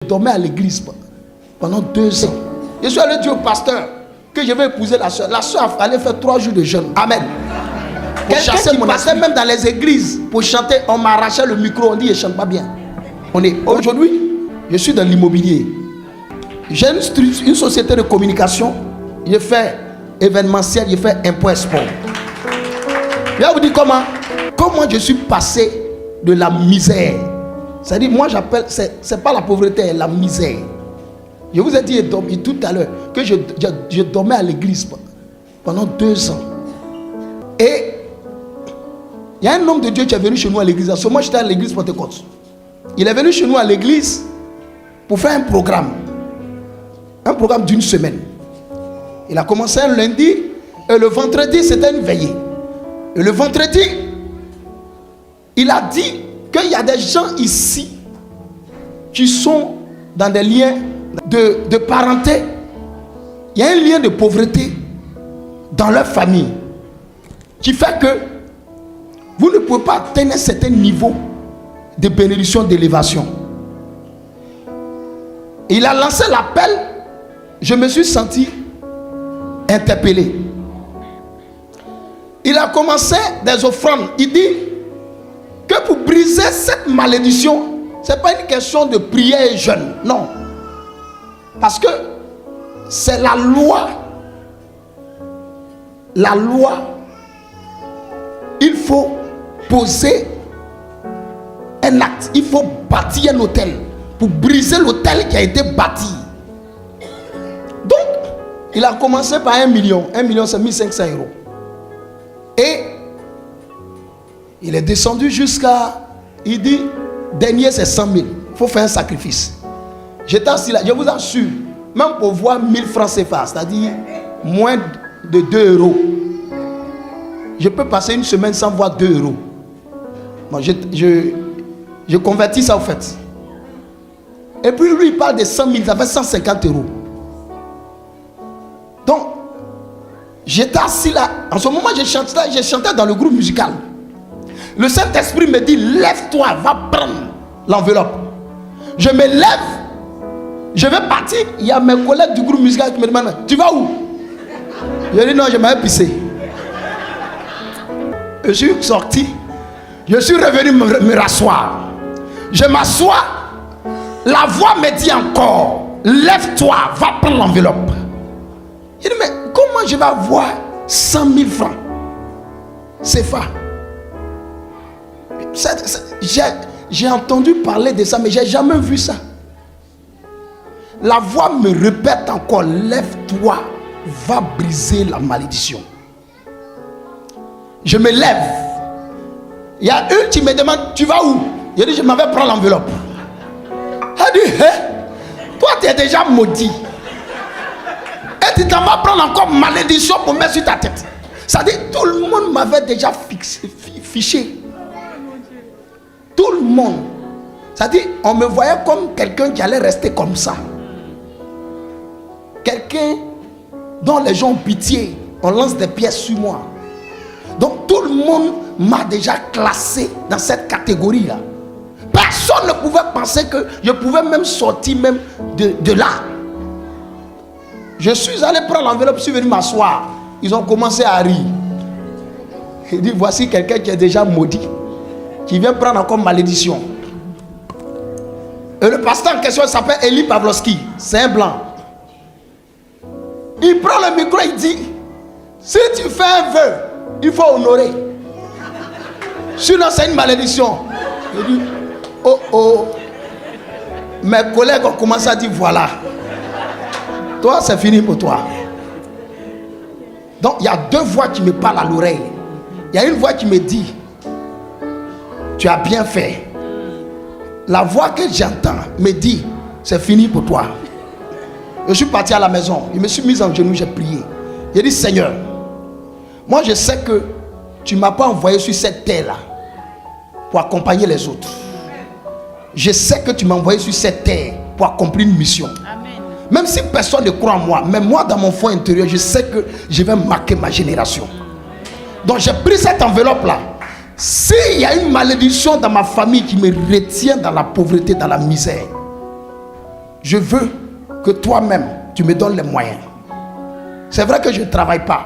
Je dormais à l'église pendant 2 ans. Je suis allé dire au pasteur que je vais épouser la soeur. La soeur allait faire 3 jours de jeûne. Amen. Quelqu'un qui passait même dans les églises pour chanter, on m'arrachait le micro, on dit, je ne chante pas bien. Aujourd'hui, je suis dans l'immobilier. J'ai une société de communication. Je fais événementiel, je fais impôt-export. Je vais vous dire comment je suis passé de la misère. C'est-à-dire, moi j'appelle, c'est pas la pauvreté, la misère. Je vous ai dit tout à l'heure que je dormais à l'église pendant 2 ans. Et il y a un homme de Dieu qui est venu chez nous à l'église. Moi j'étais à l'église Pentecôte. Il est venu chez nous à l'église pour faire un programme d'une semaine. Il a commencé un lundi et le vendredi c'était une veillée. Et le vendredi, il a dit qu'il y a des gens ici qui sont dans des liens de parenté. Il y a un lien de pauvreté dans leur famille qui fait que vous ne pouvez pas atteindre un certain niveau de bénédiction, d'élévation. Il a lancé l'appel. Je me suis senti interpellé. Il a commencé des offrandes. Il dit que pour briser cette malédiction, ce n'est pas une question de prière et jeûne. Non. Parce que c'est la loi. La loi. Il faut poser un acte. Il faut bâtir un hôtel pour briser l'hôtel qui a été bâti. Donc, il a commencé par 1 million. 1 million, c'est 1500 €. Et il est descendu jusqu'à, il dit, dernier c'est 100 000. Il faut faire un sacrifice. J'étais assis là, je vous assure, même pour voir 1000 francs CFA, c'est-à-dire moins de 2 €, je peux passer une semaine sans voir 2 €. Bon, je convertis ça au fait. Et puis lui, il parle de 100 000, ça fait 150 €. Donc, j'étais assis là. En ce moment, je chantais dans le groupe musical. Le Saint-Esprit me dit, lève-toi, va prendre l'enveloppe. Je me lève, je vais partir. Il y a mes collègues du groupe musical qui me demandent, tu vas où? Je dis non, je m'avais pissé. Je suis sorti. Je suis revenu me rasseoir. Je m'assois. La voix me dit encore, lève-toi, va prendre l'enveloppe. Je dis, mais comment je vais avoir 100 000 francs? C'est ça. J'ai entendu parler de ça, mais je n'ai jamais vu ça. La voix me répète encore, lève-toi, va briser la malédiction. Je me lève. Il y a une qui me demande, tu vas où? Je dis, je m'en vais prendre l'enveloppe. Elle dit, toi tu es déjà maudit. Et tu t'en vas prendre encore malédiction pour mettre sur ta tête. Ça dit, tout le monde m'avait déjà fiché. Tout le monde. Ça dit, on me voyait comme quelqu'un qui allait rester comme ça. Quelqu'un dont les gens ont pitié. On lance des pièces sur moi. Donc tout le monde m'a déjà classé dans cette catégorie-là. Personne ne pouvait penser que je pouvais même sortir même de là. Je suis allé prendre l'enveloppe, je suis venu m'asseoir. Ils ont commencé à rire. Il dit, voici quelqu'un qui est déjà maudit, qui vient prendre encore malédiction. Et le pasteur en question s'appelle Eli Pavlovski. C'est un blanc. Il prend le micro, il dit, si tu fais un vœu, il faut honorer. Sinon c'est une malédiction. Il dit, oh oh. Mes collègues ont commencé à dire, voilà. Toi, c'est fini pour toi. Donc, il y a 2 voix qui me parlent à l'oreille. Il y a une voix qui me dit, tu as bien fait. La voix que j'entends me dit, c'est fini pour toi. Je suis parti à la maison. Je me suis mis en genoux, j'ai prié. J'ai dit, Seigneur, moi je sais que tu ne m'as pas envoyé sur cette terre-là pour accompagner les autres. Je sais que tu m'as envoyé sur cette terre pour accomplir une mission. Amen. Même si personne ne croit en moi, mais moi dans mon fond intérieur, je sais que je vais marquer ma génération. Donc j'ai pris cette enveloppe-là. S'il y a une malédiction dans ma famille qui me retient dans la pauvreté, dans la misère, je veux que toi-même, tu me donnes les moyens. C'est vrai que je ne travaille pas,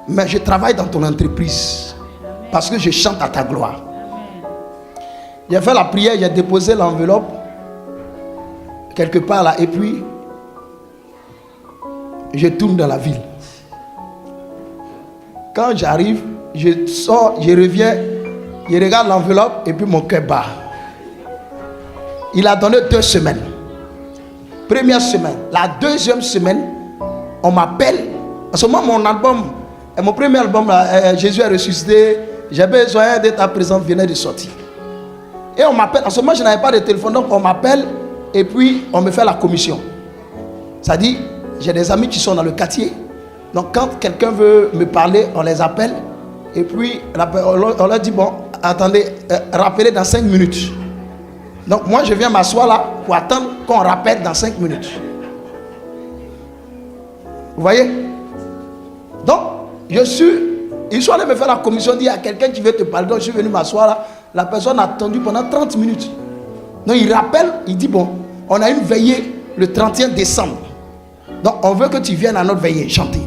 mais je travaille dans ton entreprise parce que je chante à ta gloire. J'ai fait la prière, j'ai déposé l'enveloppe quelque part là et puis je tourne dans la ville. Quand j'arrive, je sors, je reviens, je regarde l'enveloppe et puis mon cœur bat. Il a donné 2 semaines. Première semaine. La deuxième semaine, on m'appelle. En ce moment, mon premier album, Jésus est ressuscité, j'ai besoin de ta présence, venait de sortir. Et on m'appelle. En ce moment, je n'avais pas de téléphone, donc on m'appelle et puis on me fait la commission. Ça dit, j'ai des amis qui sont dans le quartier. Donc quand quelqu'un veut me parler, on les appelle. Et puis on leur dit, bon, attendez, rappelez dans 5 minutes. Donc moi je viens m'asseoir là pour attendre qu'on rappelle dans 5 minutes. Vous voyez? Donc ils sont allés me faire la commission, dire à quelqu'un qui veut te parler. Donc je suis venu m'asseoir là. La personne a attendu pendant 30 minutes. Donc il rappelle, il dit, bon, on a une veillée le 31 décembre. Donc on veut que tu viennes à notre veillée chanter.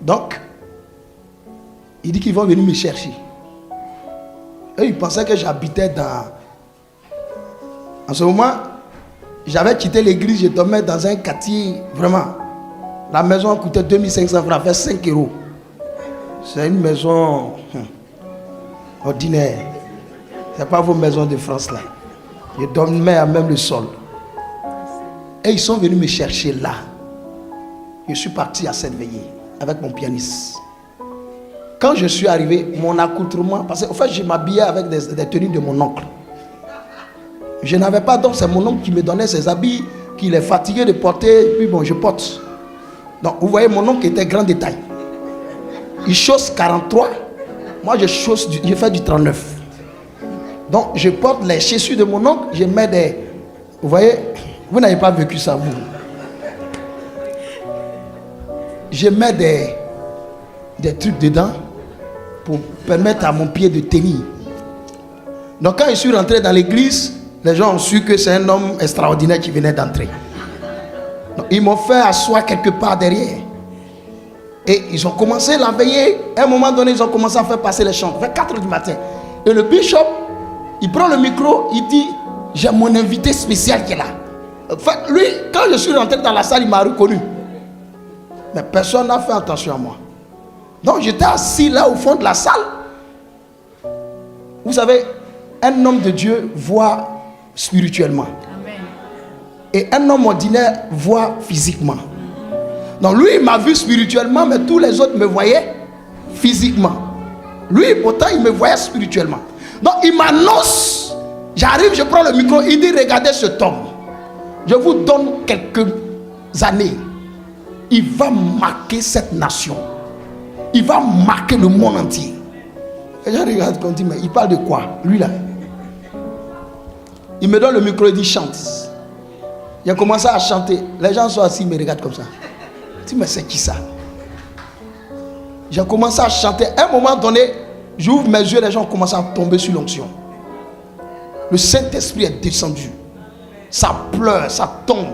Donc il dit qu'ils vont venir me chercher. Et ils pensaient que j'habitais dans... En ce moment, j'avais quitté l'église, je dormais dans un quartier, vraiment. La maison coûtait 2500 francs, fait 5 €. C'est une maison ordinaire. Ce n'est pas vos maisons de France là. Je dormais à même le sol. Et ils sont venus me chercher là. Je suis parti à cette veillée avec mon pianiste. Quand je suis arrivé, mon accoutrement, parce qu'en fait je m'habillais avec des tenues de mon oncle. Je n'avais pas, donc c'est mon oncle qui me donnait ses habits, qu'il est fatigué de porter, et puis bon, je porte. Donc vous voyez, mon oncle était grand détail. Il chausse 43, moi je fais du 39. Donc je porte les chaussures de mon oncle, je mets des... Vous voyez, vous n'avez pas vécu ça vous. Je mets des trucs dedans pour permettre à mon pied de tenir. Donc quand je suis rentré dans l'église, les gens ont su que c'est un homme extraordinaire qui venait d'entrer. Donc, ils m'ont fait asseoir quelque part derrière. Et ils ont commencé la veillée. À un moment donné, ils ont commencé à faire passer les chants. Vers 4 h du matin. Et le bishop, il prend le micro, il dit, j'ai mon invité spécial qui est là. Enfin, lui, quand je suis rentré dans la salle, il m'a reconnu. Mais personne n'a fait attention à moi. Donc j'étais assis là au fond de la salle. Vous savez, un homme de Dieu voit spirituellement. Amen. Et un homme ordinaire voit physiquement. Donc lui, il m'a vu spirituellement, mais tous les autres me voyaient physiquement. Lui, pourtant, il me voyait spirituellement. Donc il m'annonce, j'arrive, je prends le micro, il dit, regardez cet homme. Je vous donne quelques années. Il va marquer cette nation. Il va marquer le monde entier. Et je regarde quand il dit, mais il parle de quoi? Lui là. Il me donne le micro et dit, chante. Il a commencé à chanter. Les gens sont assis, ils me regardent comme ça. Je dis, mais c'est qui ça? J'ai commencé à chanter. À un moment donné, j'ouvre mes yeux, les gens commencent à tomber sur l'onction. Le Saint-Esprit est descendu. Ça pleure, ça tombe.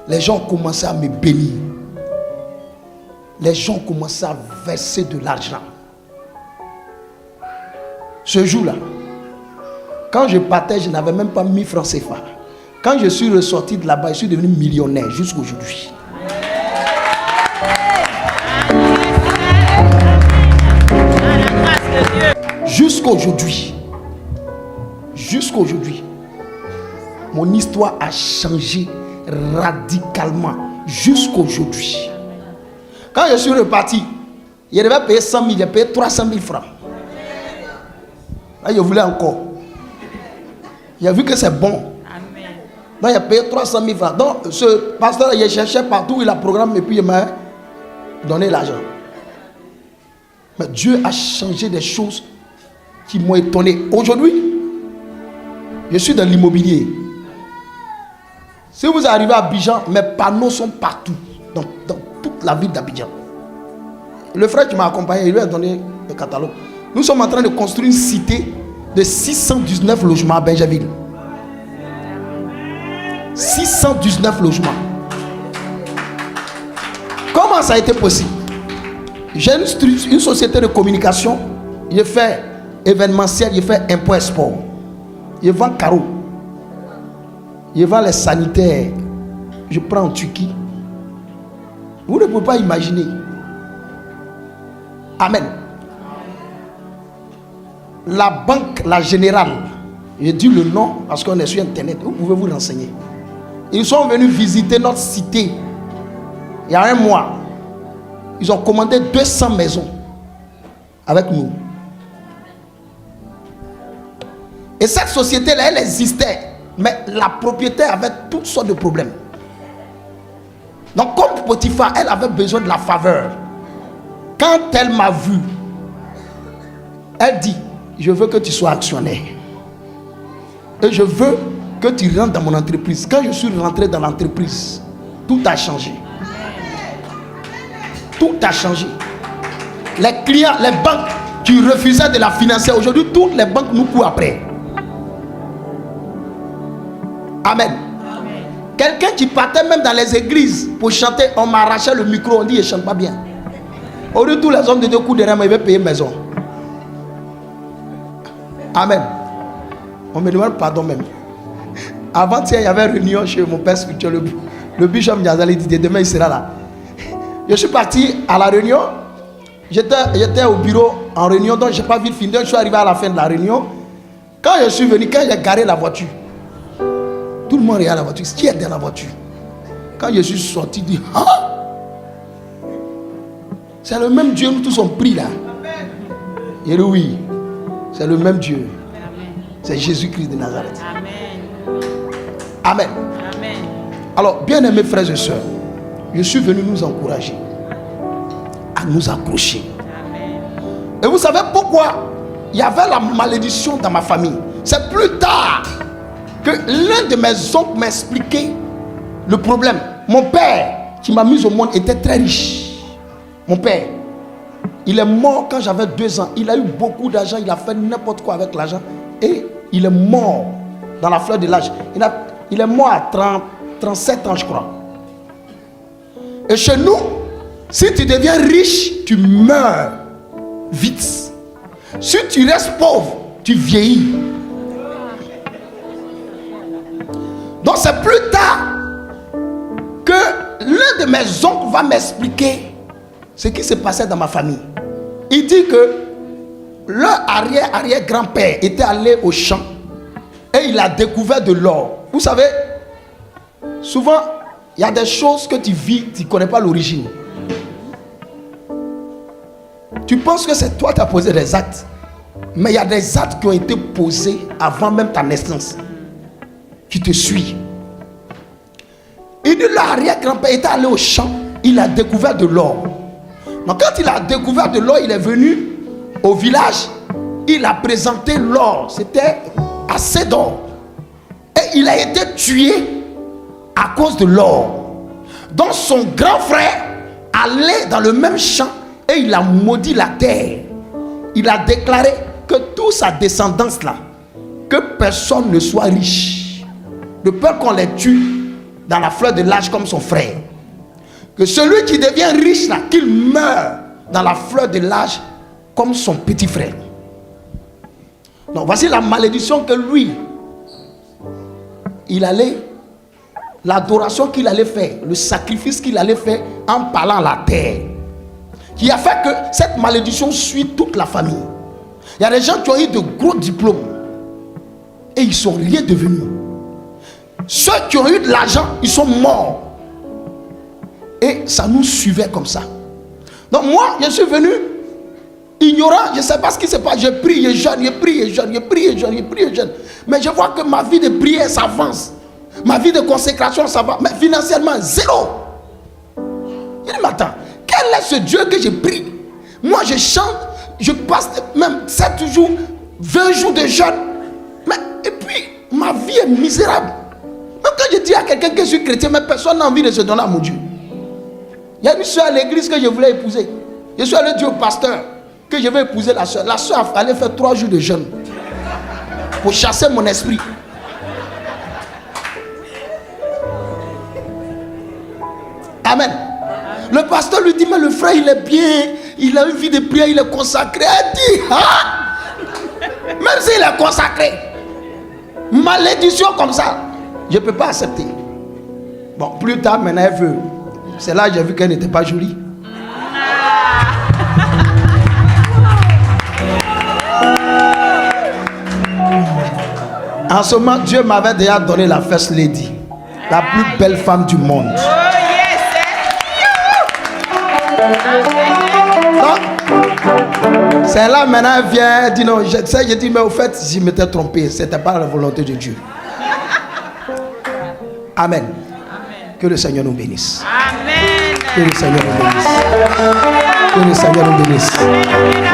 Les gens commencent à me bénir. Les gens commençaient à verser de l'argent. Ce jour-là, quand je partais, je n'avais même pas 1000 francs CFA. Quand je suis ressorti de là-bas, je suis devenu millionnaire jusqu'aujourd'hui. Jusqu'aujourd'hui. Jusqu'aujourd'hui. Mon histoire a changé radicalement. Jusqu'aujourd'hui. Quand je suis reparti, il devait payer 100 000, j'ai payé 300 000 francs. Là, je voulais encore. Il a vu que c'est bon. Amen. Donc, il a payé 300 000 francs. Donc, ce pasteur, il cherchait partout, il a programmé et puis il m'a donné l'argent. Mais Dieu a changé des choses qui m'ont étonné. Aujourd'hui, je suis dans l'immobilier. Si vous arrivez à Abidjan, mes panneaux sont partout. Dans toute la ville d'Abidjan. Le frère qui m'a accompagné, il lui a donné le catalogue. Nous sommes en train de construire une cité de 619 logements à Benjaville. 619 logements. Comment ça a été possible? J'ai une société de communication. Je fais événementiel, je fais import-export. Je vends carreaux. Je vends les sanitaires. Je prends en Turquie. Vous ne pouvez pas imaginer. Amen. La banque, la générale, j'ai dit le nom parce qu'on est sur internet, vous pouvez vous renseigner. Ils sont venus visiter notre cité il y a un mois. Ils ont commandé 200 maisons avec nous. Et cette société-là, elle existait, mais la propriétaire avait toutes sortes de problèmes. Donc comme Potiphar, elle avait besoin de la faveur. Quand elle m'a vu, elle dit, je veux que tu sois actionnaire. Et je veux que tu rentres dans mon entreprise. Quand je suis rentré dans l'entreprise, tout a changé. Tout a changé. Les clients, les banques qui refusaient de la financer, aujourd'hui, toutes les banques nous courent après. Amen. Quelqu'un qui partait même dans les églises pour chanter, on m'arrachait le micro, on dit, il ne chante pas bien. Aujourd'hui, tous les hommes de deux coups de rame, ils veulent payer maison. Amen. On me demande pardon même. Avant-hier, il y avait une réunion chez mon père spirituel. Le bishop Niazali dit demain il sera là. Je suis parti à la réunion. J'étais au bureau en réunion, donc je n'ai pas vite fini. Je suis arrivé à la fin de la réunion. Quand je suis venu, quand j'ai garé la voiture, tout le monde regarde la voiture. Qui est dans la voiture? Quand je suis sorti, il dit ah, c'est le même Dieu, nous tous sommes pris là. Il dit oui, c'est le même Dieu. C'est Jésus-Christ de Nazareth. Amen. Amen. Alors, bien-aimés frères et sœurs, je suis venu nous encourager à nous accrocher. Amen. Et vous savez pourquoi il y avait la malédiction dans ma famille? C'est plus tard que l'un de mes oncles m'a expliqué le problème. Mon père qui m'a mis au monde était très riche. Mon père, il est mort quand j'avais 2 ans. Il a eu beaucoup d'argent, il a fait n'importe quoi avec l'argent. Et il est mort dans la fleur de l'âge. Il est mort à 37 ans, je crois. Et chez nous, si tu deviens riche, tu meurs vite. Si tu restes pauvre, tu vieillis. Donc c'est plus tard que l'un de mes oncles va m'expliquer ce qui se passait dans ma famille. Il dit que leur arrière-grand-père était allé au champ et il a découvert de l'or. Vous savez, souvent, il y a des choses que tu vis, tu ne connais pas l'origine. Tu penses que c'est toi qui as posé des actes, mais il y a des actes qui ont été posés avant même ta naissance, qui te suivent. Il dit l'arrière-grand-père était allé au champ, il a découvert de l'or. Donc quand il a découvert de l'or, il est venu au village, il a présenté l'or, c'était assez d'or. Et il a été tué à cause de l'or. Donc son grand frère allait dans le même champ et il a maudit la terre. Il a déclaré que toute sa descendance là, que personne ne soit riche, de peur qu'on les tue dans la fleur de l'âge comme son frère. Que celui qui devient riche là, qu'il meure dans la fleur de l'âge comme son petit frère. Donc voici la malédiction que lui, il allait, l'adoration qu'il allait faire, le sacrifice qu'il allait faire en parlant à la terre, qui a fait que cette malédiction suit toute la famille. Il y a des gens qui ont eu de gros diplômes et ils ne sont rien devenus. Ceux qui ont eu de l'argent, ils sont morts. Et ça nous suivait comme ça. Donc moi, je suis venu ignorant, je ne sais pas ce qui se passe. Je prie, je jeûne, je prie, je jeûne, je prie, je jeûne, je prie, je jeûne. Mais je vois que ma vie de prière s'avance. Ma vie de consécration s'avance. Mais financièrement, zéro. Il dit, mais attends, quel est ce Dieu que je prie? Moi, je chante, je passe même 7 jours, 20 jours de jeûne. Mais, et puis, ma vie est misérable. Même quand je dis à quelqu'un que je suis chrétien, mais personne n'a envie de se donner à mon Dieu. Il y a une soeur à l'église que je voulais épouser. Je suis allé dire au pasteur que je vais épouser la soeur. La soeur allait faire 3 jours de jeûne pour chasser mon esprit. Amen. Le pasteur lui dit, mais le frère, il est bien. Il a une vie de prière, il est consacré. Elle dit, ah, même s'il est consacré, malédiction comme ça, je ne peux pas accepter. Bon, plus tard, maintenant, elle veut. C'est là que j'ai vu qu'elle n'était pas jolie. En ce moment, Dieu m'avait déjà donné la First Lady, la plus belle femme du monde. Donc, c'est là maintenant, elle vient, elle dit non, je dis, mais au fait, je m'étais trompé, ce n'était pas la volonté de Dieu. Amen. Que le Seigneur nous bénisse. Amen. Que le Seigneur nous bénisse. Que le Seigneur nous bénisse.